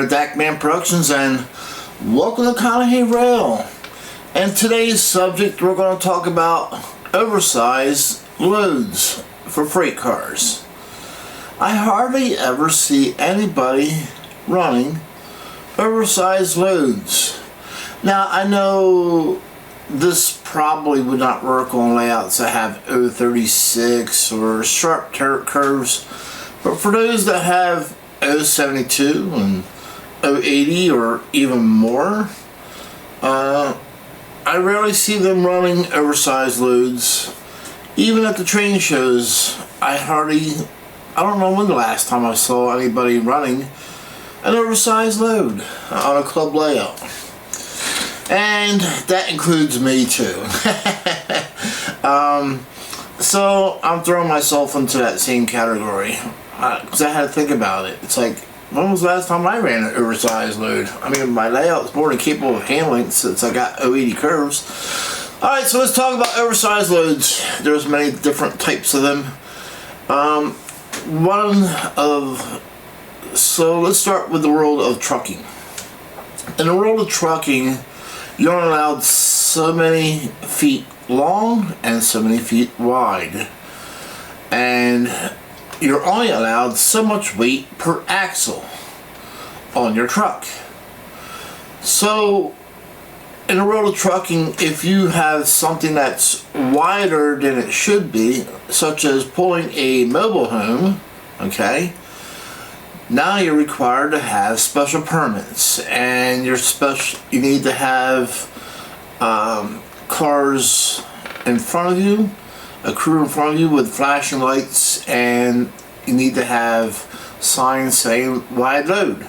Owner of Dakman Productions, and welcome to Conahay Rail. And today's subject, we're going to talk about oversized loads for freight cars. I hardly ever see anybody running oversized loads. Now, I know this probably would not work on layouts that have 036 or sharp curves, but for those that have 072 and 080 or even more, I rarely see them running oversized loads. Even at the train shows, I don't know when the last time I saw anybody running an oversized load on a club layout. And that includes me too. So I'm throwing myself into that same category because I had to think about it. It's like, when was the last time I ran an oversized load? I mean, my layout's more than capable of handling since I got 080 curves. Alright, so let's talk about oversized loads. There's many different types of them. So let's start with the world of trucking. In the world of trucking, you're only allowed so many feet long and so many feet wide. And you're only allowed so much weight per axle on your truck. So in the world of trucking, if you have something that's wider than it should be, such as pulling a mobile home, okay, now you're required to have special permits, and you need to have cars in front of you, a crew in front of you with flashing lights, and you need to have signs saying wide load.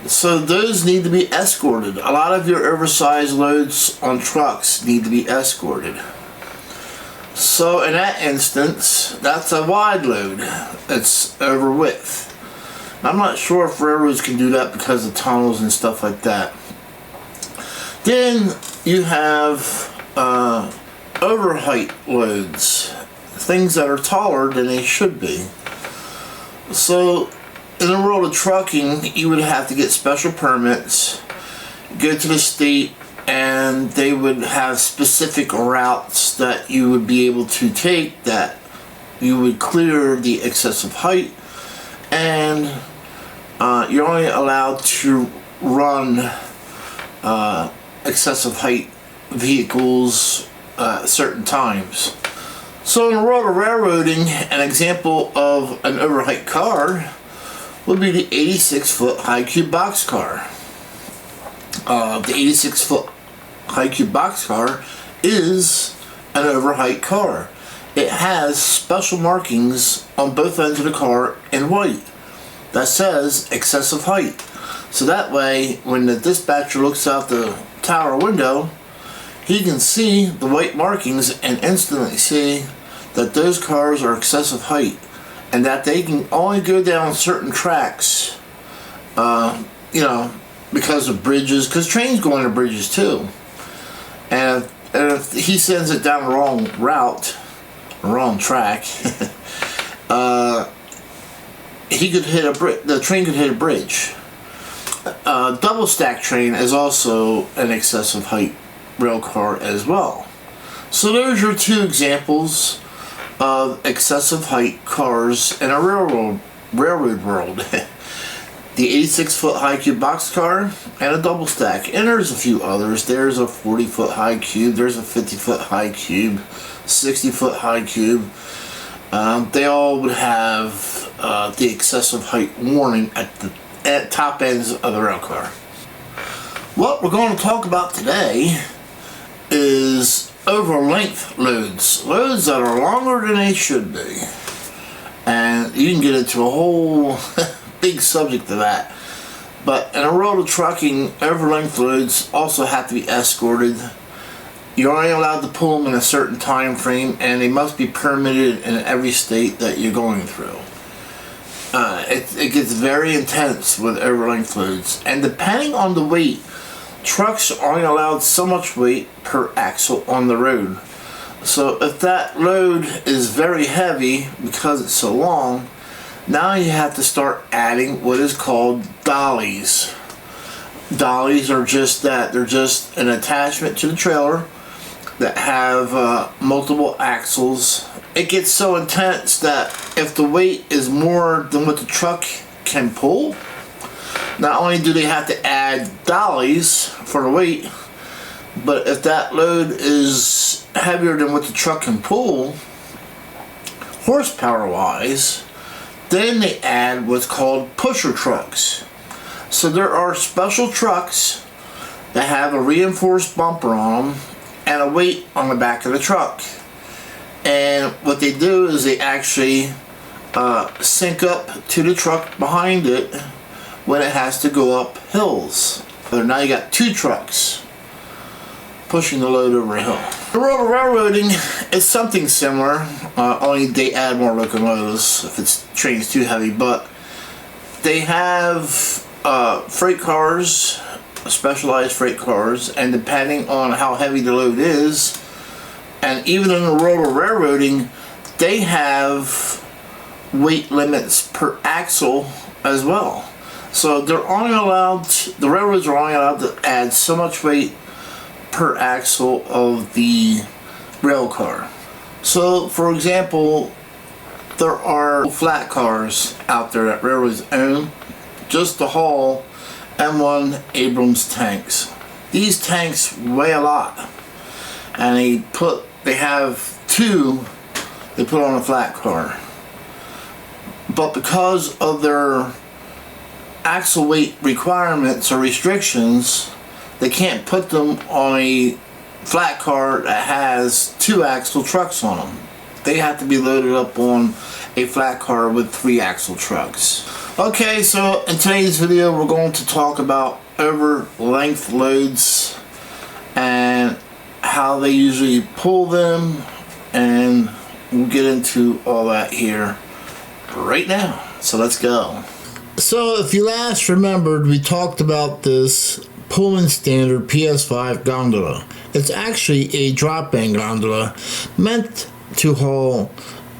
So those need to be escorted. A lot of your oversized loads on trucks need to be escorted. So in that instance, that's a wide load. It's over width. I'm not sure if railroads can do that because of tunnels and stuff like that. Then you have overheight loads, things that are taller than they should be. So in the world of trucking, you would have to get special permits, go to the state, and they would have specific routes that you would be able to take that you would clear the excessive height, and you're only allowed to run excessive height vehicles at certain times. So in the world of railroading, an example of an overheight car would be the 86-foot high cube boxcar. The 86-foot high cube boxcar is an overheight car. It has special markings on both ends of the car in white that says excessive height. So that way, when the dispatcher looks out the tower window, he can see the white markings and instantly see that those cars are excessive height, and that they can only go down certain tracks, because of bridges, because trains go under bridges too. And if he sends it down the wrong route, wrong track, the train could hit a bridge. Double stack train is also an excessive height rail car as well. So those are two examples of excessive height cars in a railroad world. The 86-foot high cube boxcar and a double stack. And there's a few others. There's a 40-foot high cube, there's a 50-foot high cube, 60-foot high cube. They all would have the excessive height warning at top ends of the rail car. What we're going to talk about today is over length loads that are longer than they should be, and you can get into a whole big subject of that. But in a world of trucking, over length loads also have to be escorted. You're only allowed to pull them in a certain time frame, and they must be permitted in every state that you're going through. It gets very intense with over length loads, and depending on the weight, trucks are only allowed so much weight per axle on the road. So if that load is very heavy because it's so long, Now you have to start adding what is called dollies. Dollies are just that. They're just an attachment to the trailer that have multiple axles. It gets so intense that if the weight is more than what the truck can pull, not only do they have to add dollies for the weight, but if that load is heavier than what the truck can pull, horsepower wise, then they add what's called pusher trucks. So there are special trucks that have a reinforced bumper on them and a weight on the back of the truck. And what they do is they actually sync up to the truck behind it when it has to go up hills. So now you got two trucks pushing the load over a hill. The rotor railroading is something similar, only they add more locomotives if it's train's too heavy, but they have freight cars, specialized freight cars, and depending on how heavy the load is, and even in the rotor railroading, they have weight limits per axle as well. So they're only allowed, the railroads are only allowed to add so much weight per axle of the rail car. So for example, there are flat cars out there that railroads own just to haul M1 Abrams tanks. These tanks weigh a lot, and they have two they put on a flat car, but because of their axle weight requirements or restrictions, they can't put them on a flat car that has two axle trucks on them. They have to be loaded up on a flat car with 3 axle trucks. Okay, so in today's video we're going to talk about over length loads and how they usually pull them, and we'll get into all that here right now. So let's go. So if you last remembered, we talked about this Pullman Standard PS5 gondola. It's actually a drop-in gondola meant to haul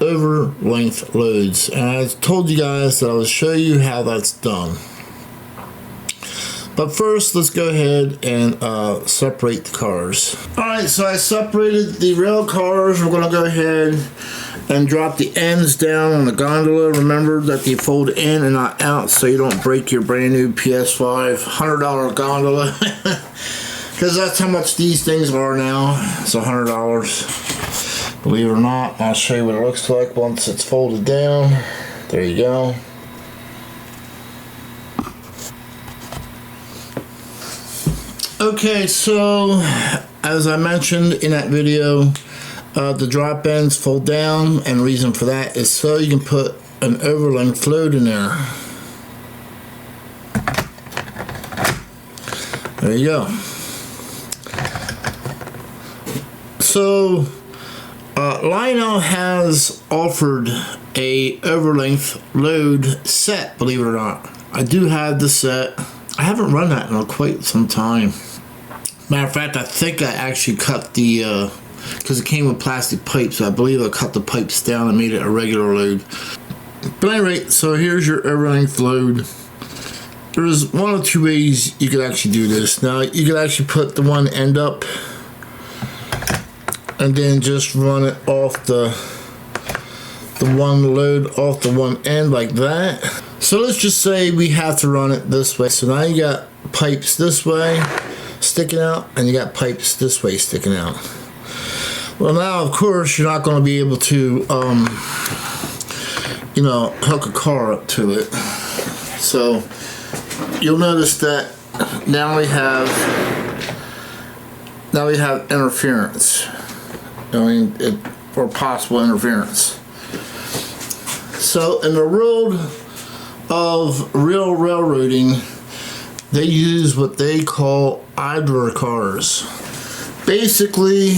over length loads, and I told you guys that I would show you how that's done. But first, let's go ahead and separate the cars. Alright, so I separated the rail cars. We're going to go ahead and drop the ends down on the gondola. Remember that they fold in and not out so you don't break your brand new PS5 $100 gondola. Because that's how much these things are now. It's $100. Believe it or not, I'll show you what it looks like once it's folded down. There you go. Okay, so as I mentioned in that video, the drop ends fold down, and the reason for that is so you can put an overlength load in there. There you go. So Lionel has offered a overlength load set, believe it or not. I do have the set. I haven't run that in quite some time. Matter of fact, I think I actually cut the, because it came with plastic pipes, so I believe I cut the pipes down and made it a regular load. But anyway, so here's your overlength load. There's one or two ways you could actually do this. Now, you could actually put the one end up and then just run it off the one load off the one end like that. So let's just say we have to run it this way. So now you got pipes this way sticking out, and you got pipes this way sticking out. Well, now of course you're not going to be able to you know, hook a car up to it. So you'll notice that now we have interference. I mean, or possible interference. So in the world of real railroading, they use what they call idler cars. Basically,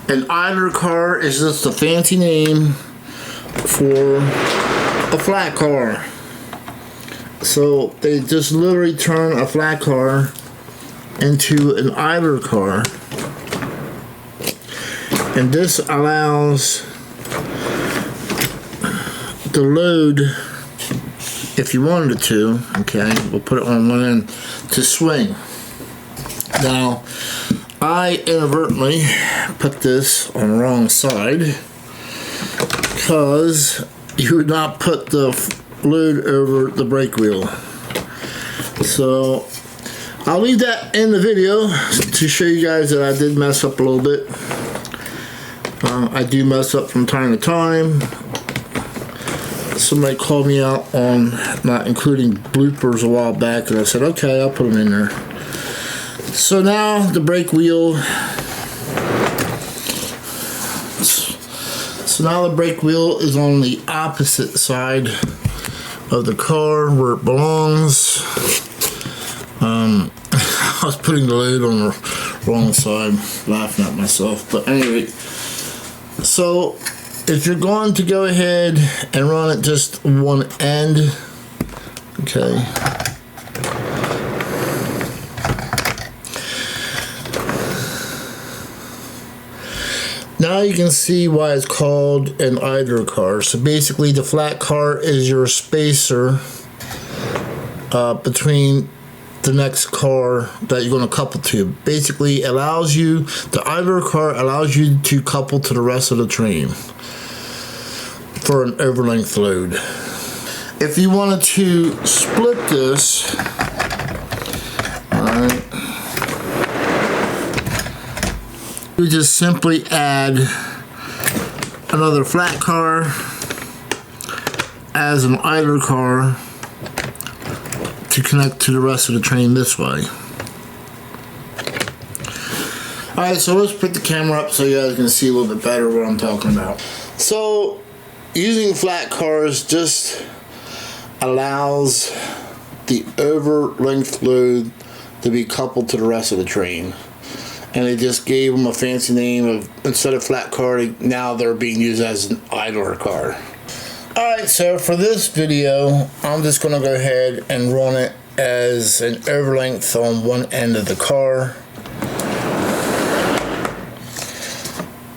an idler car is just a fancy name for a flat car. So they just literally turn a flat car into an idler car, and this allows the load if you wanted to, okay, we'll put it on one end to swing. Now, I inadvertently put this on the wrong side because you would not put the load over the brake wheel. So I'll leave that in the video to show you guys that I did mess up a little bit. I do mess up from time to time. Somebody called me out on not including bloopers a while back, and I said, okay, I'll put them in there. So now the brake wheel. So now the brake wheel is on the opposite side of the car where it belongs. I was putting the load on the wrong side, laughing at myself. But anyway, so if you're going to go ahead and run it just one end, okay. Now you can see why it's called an idler car. So basically the flat car is your spacer between the next car that you're going to couple to. Basically allows you, the idler car allows you to couple to the rest of the train for an overlength load. If you wanted to split this, alright, you just simply add another flat car as an idler car to connect to the rest of the train this way. Alright, so let's put the camera up so you guys can see a little bit better what I'm talking about. So using flat cars just allows the over length load to be coupled to the rest of the train. And they just gave them a fancy name of, instead of flat car, now they're being used as an idler car. Alright, so for this video, I'm just going to go ahead and run it as an overlength on one end of the car.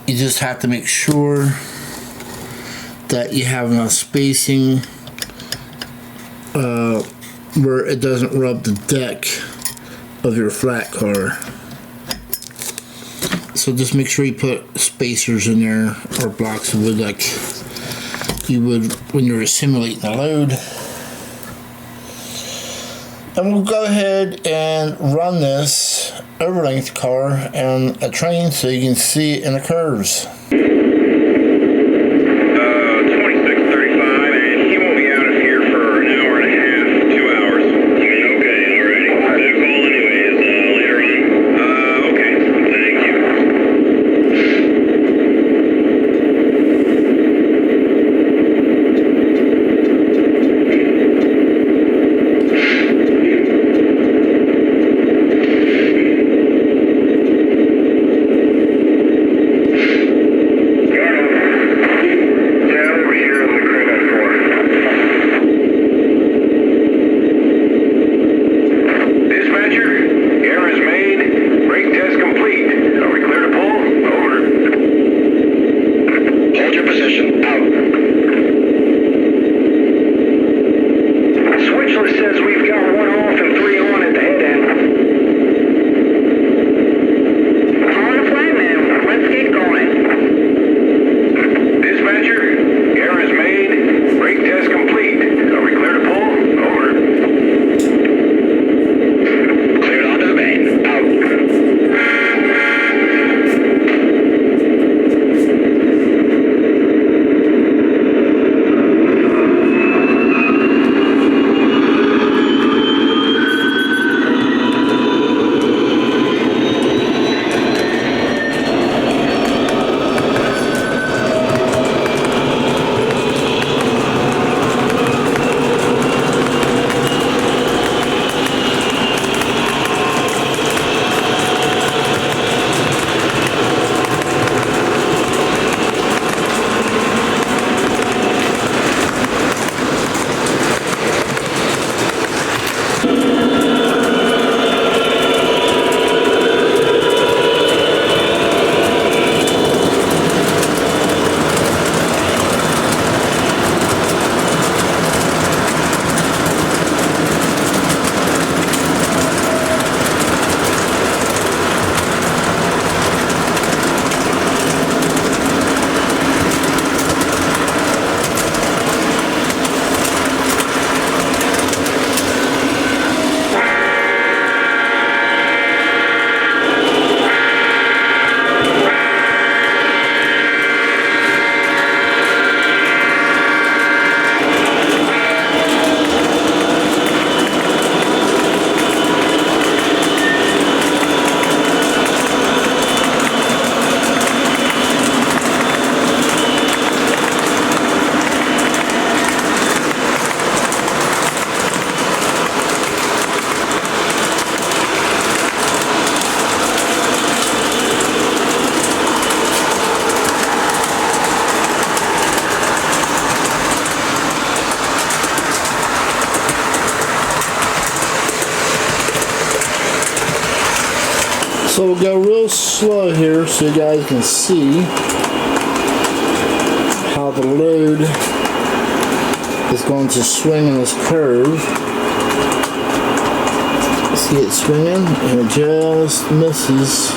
You just have to make sure that you have enough spacing where it doesn't rub the deck of your flat car. So just make sure you put spacers in there or blocks of wood like you would when you're simulating a load. And we'll go ahead and run this overlength car on a train so you can see it in the curves. 2635, and he won't be out of here for an hour and a half, 2 hours. Okay, alrighty. I'll call anyways later on. Okay, thank you. So we'll go real slow here so you guys can see how the load is going to swing in this curve. See it swinging, and it just misses.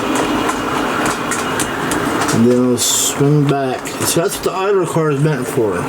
And then it'll swing back. So that's what the idler car is meant for.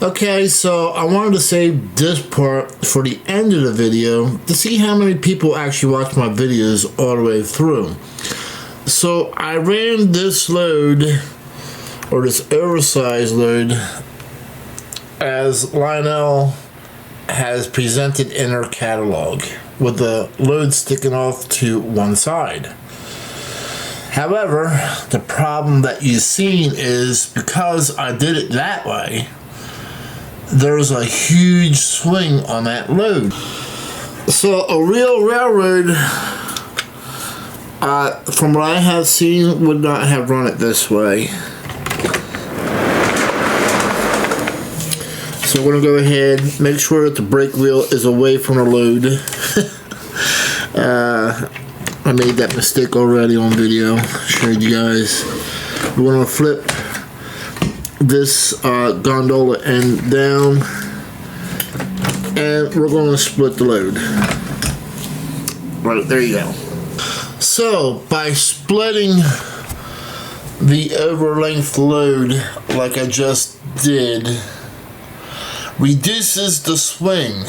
Okay, so I wanted to save this part for the end of the video to see how many people actually watch my videos all the way through. So I ran this load, or this oversized load, as Lionel has presented in her catalog, with the load sticking off to one side. However, the problem that you've seen is because I did it that way, there's a huge swing on that load. So a real railroad, from what I have seen, would not have run it this way. So we're going to go ahead, make sure that the brake wheel is away from the load. I made that mistake already on video, showed you guys. We're going to flip this gondola end down, and we're going to split the load. Right, there you go. So by splitting the over-length load like I just did, reduces the swing.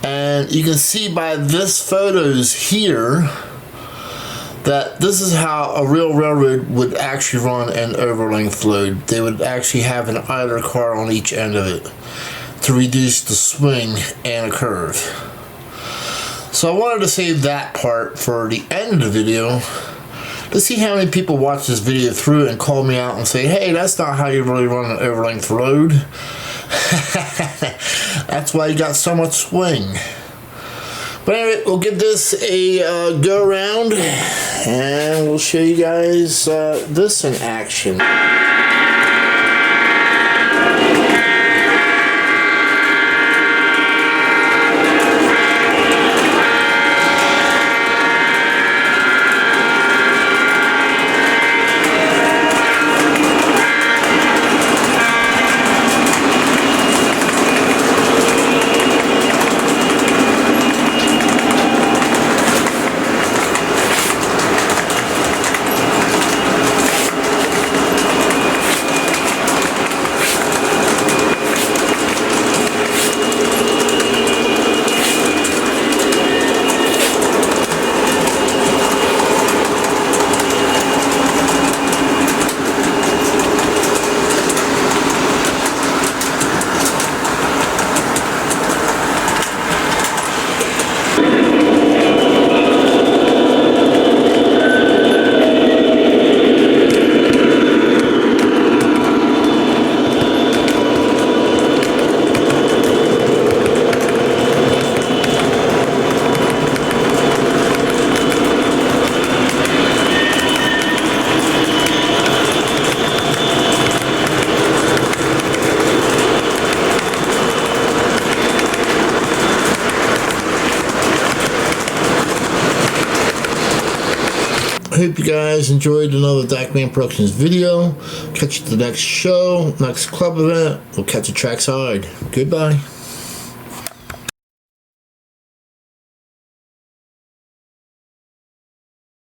And you can see by this photos here that this is how a real railroad would actually run an over-length load. They would actually have an idler car on each end of it to reduce the swing and a curve. So I wanted to save that part for the end of the video to see how many people watch this video through and call me out and say, hey, that's not how you really run an over-length load. That's why you got so much swing. But anyway, we'll give this a go around, and we'll show you guys this in action. I hope you guys enjoyed another Darkman Productions video. Catch you at the next show, next club event. We'll catch you trackside. Goodbye.